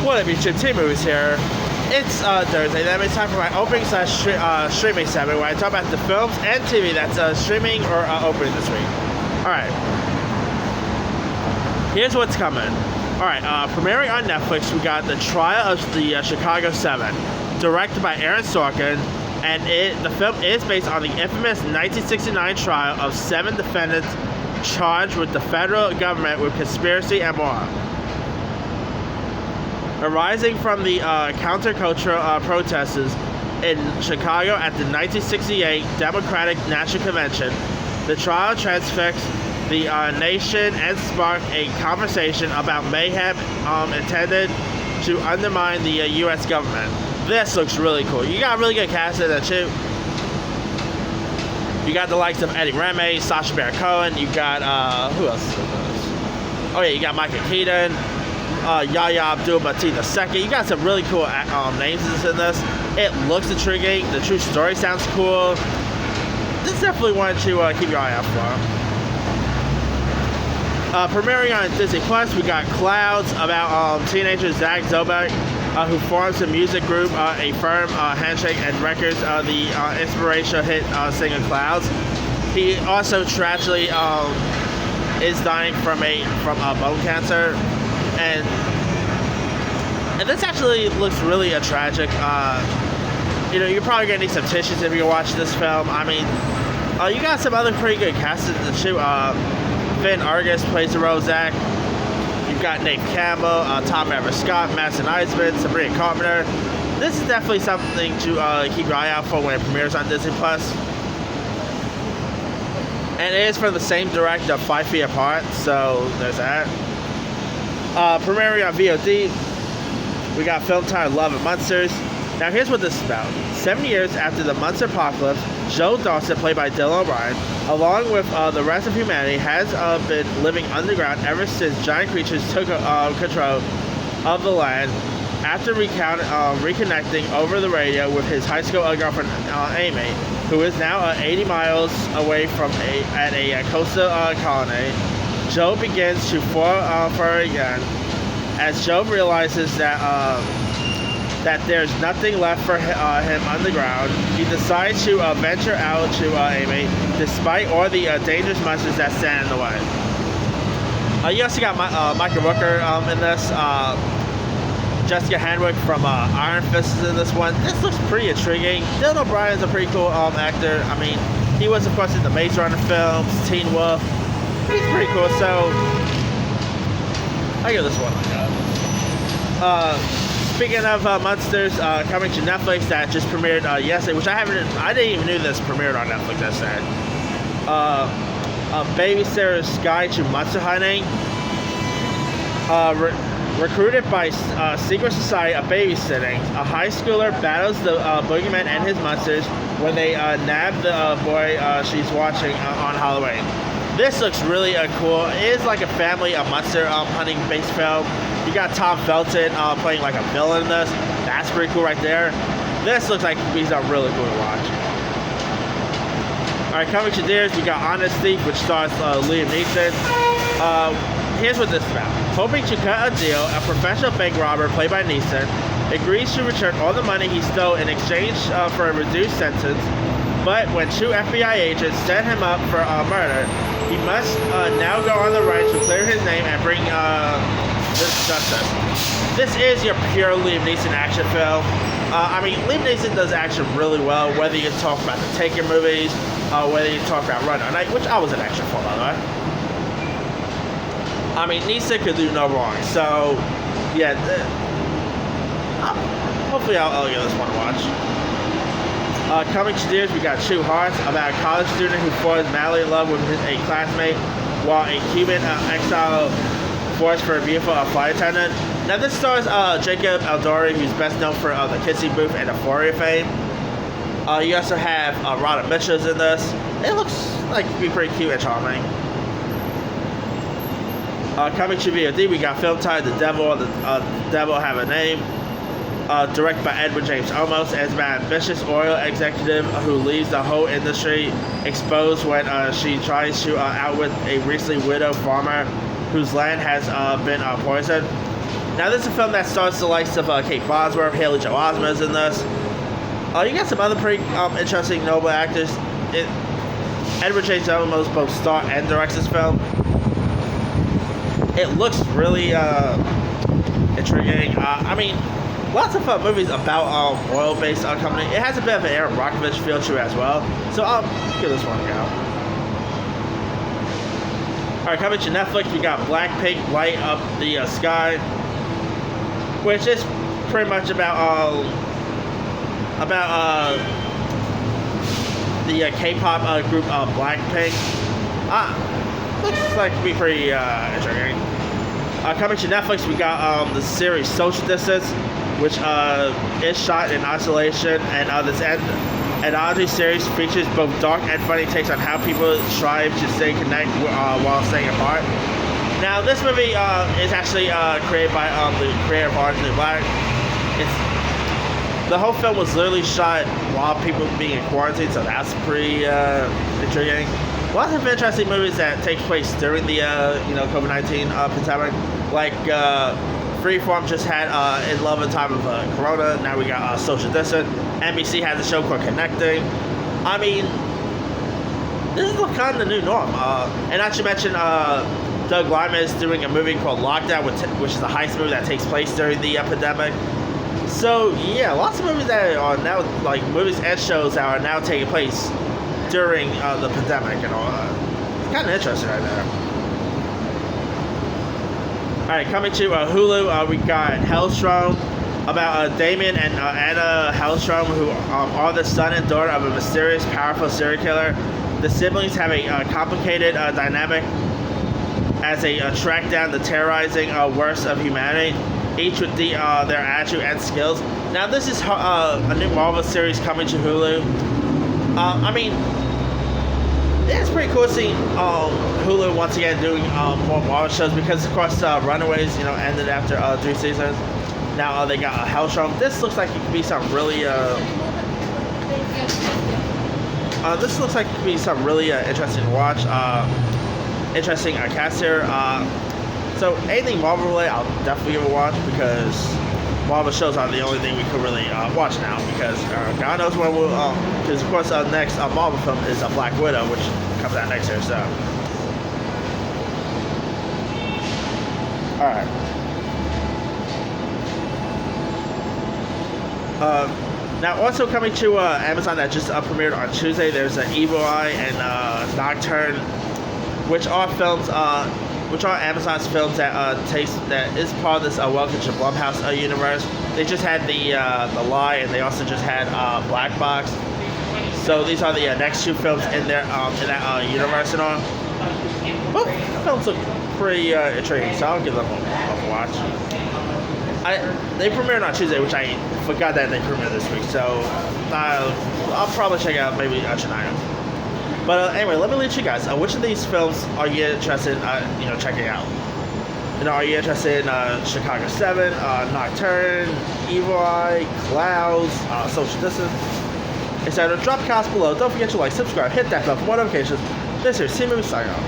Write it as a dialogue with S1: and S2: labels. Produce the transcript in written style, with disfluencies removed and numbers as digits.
S1: What have you TV movies here? It's Thursday. That means time for my opening / streaming segment where I talk about the films and TV that's streaming or opening this week. Alright. Here's what's coming. Alright, premiering on Netflix, we got The Trial of the Chicago 7, directed by Aaron Sorkin, and the film is based on the infamous 1969 trial of 7 defendants charged with the federal government with conspiracy and more. Arising from the countercultural protests in Chicago at the 1968 Democratic National Convention, the trial transfixed the nation and sparked a conversation about mayhem intended to undermine the U.S. government. This looks really cool. You got a really good cast in it too. You got the likes of Eddie Redmayne, Sacha Baron Cohen. You got who else is in this? Oh yeah, you got Michael Keaton. Yahya Abdul-Mateen II. You got some really cool names in this. It looks intriguing. The true story sounds cool. This is definitely one to keep your eye out for. Premiering on Disney Plus, we got Clouds about teenager Zach Zobeck, who forms a music group, A Firm Handshake, and records the inspirational hit singer Clouds. He also tragically is dying from bone cancer. And this actually looks really tragic. You're probably gonna need some tissues if you watch this film. I mean, you got some other pretty good casts in the shoot. Finn Argus plays the role Zach. You've got Nate Campbell, Tom Everett Scott, Madison Eisman, Sabrina Carpenter. This is definitely something to keep your eye out for when it premieres on Disney Plus. And it is from the same director of 5 Feet Apart, so there's that. Premiering on VOD, we got film titled Love and Monsters. Now here's what this is about. 7 years after the monster apocalypse, Joe Dawson, played by Dylan O'Brien, along with the rest of humanity, has been living underground ever since giant creatures took control of the land. After reconnecting over the radio with his high school girlfriend Amy, who is now 80 miles away at a coastal colony, Joe begins to fall for her again. As Joe realizes that there's nothing left for him underground, he decides to venture out to Amy, despite all the dangerous monsters that stand in the way. You also got Michael Rooker in this. Jessica Henwick from Iron Fist is in this one. This looks pretty intriguing. Dylan O'Brien's a pretty cool actor. I mean, he was of course in the Maze Runner films, Teen Wolf. He's pretty cool, so I give this one a go. Speaking of monsters coming to Netflix that just premiered yesterday, which I didn't even know this premiered on Netflix. That's sad. A Babysitter's Guide to Monster Hunting. Recruited by secret society of babysitting, a high schooler battles the boogeyman and his monsters when they nab the boy she's watching on Halloween. This looks really cool. It is like a family monster hunting based film. You got Tom Felton playing like a villain in this. That's pretty cool right there. This looks like he's really cool to watch. Alright, coming to theirs, we got Honest Thief, which stars Liam Neeson. Here's what this is about. Hoping to cut a deal, a professional bank robber played by Neeson agrees to return all the money he stole in exchange for a reduced sentence. But when 2 FBI agents set him up for murder, he must now go on the run to clear his name and bring this justice. This is your pure Liam Neeson action film. I mean, Liam Neeson does action really well, whether you talk about the Taken movies, whether you talk about Run All Night, which I was an action film, by the way. I mean, Neeson could do no wrong, so, yeah, hopefully I'll give this one a watch. Coming to theaters, we got True Hearts, about a college student who falls madly in love with a classmate while a Cuban exile forced for a beautiful flight attendant. Now this stars Jacob Elordi, who's best known for the Kissing Booth and Euphoria fame. You also have Rhoda Mitchell's in this. It looks like it could be pretty cute and charming. Coming to VOD, we got film titled The Devil Have a Name. Directed by Edward James Olmos, as an ambitious oil executive who leaves the whole industry exposed when she tries to outwit a recently widowed farmer whose land has been poisoned. Now, this is a film that stars the likes of Kate Bosworth, Haley Joel Osment is in this. You got some other pretty interesting, noble actors. Edward J. Olmos both star and directs this film. It looks really intriguing. I mean, lots of movies about oil-based company. It has a bit of an Aaron Brockovich feel to it as well. So I'll give this one a go. Alright, coming to Netflix, we got Blackpink, Light Up the Sky, which is pretty much about the K-pop group Blackpink. Looks like to be pretty intriguing. Coming to Netflix, we got the series Social Distance, which is shot in isolation, and this anthology series features both dark and funny takes on how people strive to stay connected while staying apart. Now, this movie is actually created by the creator of Orange is the New Black. The whole film was literally shot while people were being in quarantine, so that's pretty intriguing. Lots of interesting movies that take place during the COVID-19 pandemic, like Freeform just had In Love in Time of Corona. Now we got Social Distance. NBC has a show called Connecting. I mean, this is kind of the new norm. And not to mention, Doug Liman is doing a movie called Lockdown, which is a heist movie that takes place during the pandemic. So yeah, lots of movies that are now, like movies and shows that are now taking place during the pandemic and all. It's kind of interesting right there. Alright, coming to Hulu, we got Hellstrom, about Damien and Anna Hellstrom, who are the son and daughter of a mysterious, powerful serial killer. The siblings have a complicated dynamic as they track down the terrorizing worst of humanity, each with their attitude and skills. Now, this is a new Marvel series coming to Hulu. I mean, it's pretty cool seeing Hulu once again doing more Marvel shows, because of course Runaways ended after 3 seasons. Now they got Hellstrom. This looks like it could be something really interesting to watch. Interesting cast here. So anything Marvel related, I'll definitely give a watch, because Marvel shows are the only thing we could really watch now, because God knows when we'll, because of course next Marvel film is Black Widow, which comes out next year, so. Alright. Now also coming to Amazon that just premiered on Tuesday, there's Evil Eye and Nocturne, which are films, which are Amazon's films that that is part of this Welcome to Clubhouse Universe. They just had the Lie, and they also just had Black Box. So these are the next 2 films in there in that universe and all. Both films look pretty intriguing, so I'll give them a watch. They premiered on Tuesday, which I forgot that they premiered this week. So I'll probably check out maybe tonight. But anyway, let me leave you guys. Which of these films are you interested in, checking out? Are you interested in Chicago 7, Nocturne, Evil Eye, Clouds, Social Distance, etc.? Drop comments below. Don't forget to like, subscribe, hit that bell for more notifications. This is C-Movie signing off.